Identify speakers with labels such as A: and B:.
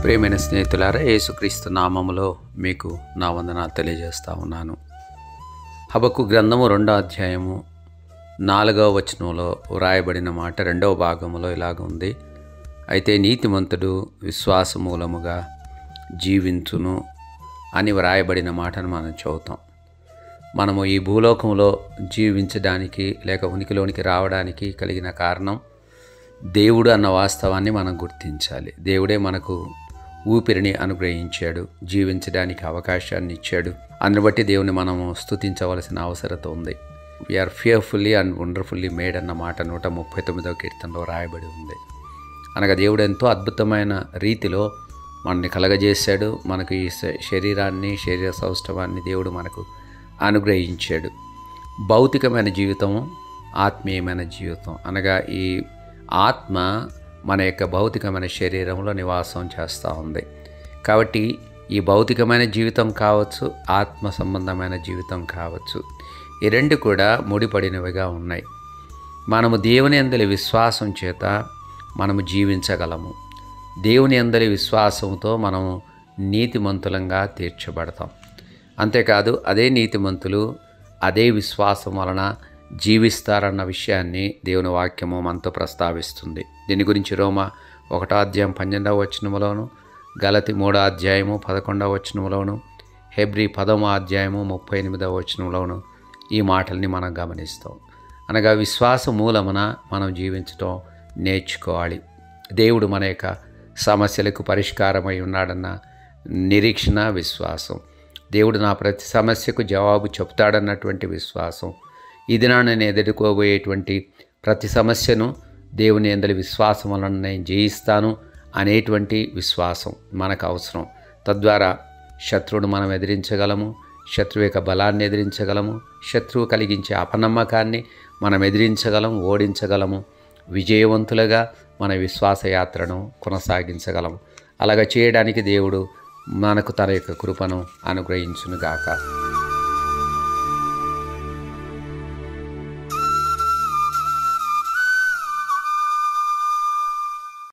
A: ప్రియమైన స్నేహితులారా, యేసుక్రీస్తు నామములో మీకు నా వందనాలు తెలియజేస్తా ఉన్నాను. హబక్కు గ్రంథము 2వ అధ్యాయము 4వ వచనంలో వ్రాయబడిన మాట 2వ భాగంలో ఇలాగ ఉంది. అయితే నీతిమంతుడు విశ్వాస మూలముగా జీవించును అని వ్రాయబడిన మాటను మనం చదువుతాం. మనము ఈ భూలోకంలో జీవించడానికి లేక ఉనికిలోనికి రావడానికి కలిగిన కారణం దేవుడు అన్న వాస్తవాన్ని మనం గుర్తించాలి. దేవుడే మనకు ఊపిరిని అనుగ్రహించాడు, జీవించడానికి అవకాశాన్ని ఇచ్చాడు. అందుని బట్టి దేవుని మనము స్తుతించవలసిన అవసరత ఉంది. We are fearfully and wonderfully made అన్న మాట 139వ కీర్తనలో రాయబడి ఉంది. అనగా దేవుడు ఎంతో అద్భుతమైన రీతిలో మనల్ని కలగజేశాడు. మనకు ఈ శరీరాన్ని, శరీర సౌష్ఠవాన్ని దేవుడు మనకు అనుగ్రహించాడు. భౌతికమైన జీవితము, ఆత్మీయమైన జీవితం అనగా ఈ ఆత్మ మన యొక్క భౌతికమైన శరీరంలో నివాసం చేస్తూ ఉంది. కాబట్టి ఈ భౌతికమైన జీవితం కావచ్చు, ఆత్మ సంబంధమైన జీవితం కావచ్చు, ఈ రెండు కూడా ముడిపడినవిగా ఉన్నాయి. మనము దేవుని యందలి విశ్వాసం చేత మనము జీవించగలము. దేవుని యందలి విశ్వాసంతో మనము నీతిమంతులంగా తీర్చబడతాం. అంతేకాదు అదే నీతిమంతులు అదే విశ్వాసం వలన జీవిస్తారన్న విషయాన్ని దేవుని వాక్యము మనతో ప్రస్తావిస్తుంది. దీని గురించి రోమా 1వ అధ్యాయం 12వ వచనములోను, గలతి 3వ అధ్యాయము 11వ వచనములోను, హెబ్రీ 10వ అధ్యాయము 38వ వచనంలోను ఈ మాటల్ని మనం గమనిస్తాం. అనగా విశ్వాస మూలమున మనం జీవించటం నేర్చుకోవాలి. దేవుడు మన యొక్క సమస్యలకు పరిష్కారమై ఉన్నాడన్న నిరీక్షణ, విశ్వాసం. దేవుడు నా ప్రతి సమస్యకు జవాబు చెప్తాడన్నటువంటి విశ్వాసం. ఈ దినాన నేను ఎదుర్కోబోయేటువంటి ప్రతి సమస్యను దేవుని యందలి విశ్వాసం వలన నేను జయిస్తాను అనేటువంటి విశ్వాసం మనకు అవసరం. తద్వారా శత్రువును మనం ఎదిరించగలము, శత్రువు యొక్క బలాన్ని ఎదిరించగలము, శత్రువు కలిగించే అపనమ్మకాన్ని మనం ఎదిరించగలము, ఓడించగలము. విజయవంతులుగా మన విశ్వాస యాత్రను కొనసాగించగలము. అలాగా చేయడానికి దేవుడు మనకు తన యొక్క కృపను అనుగ్రహించునుగాక.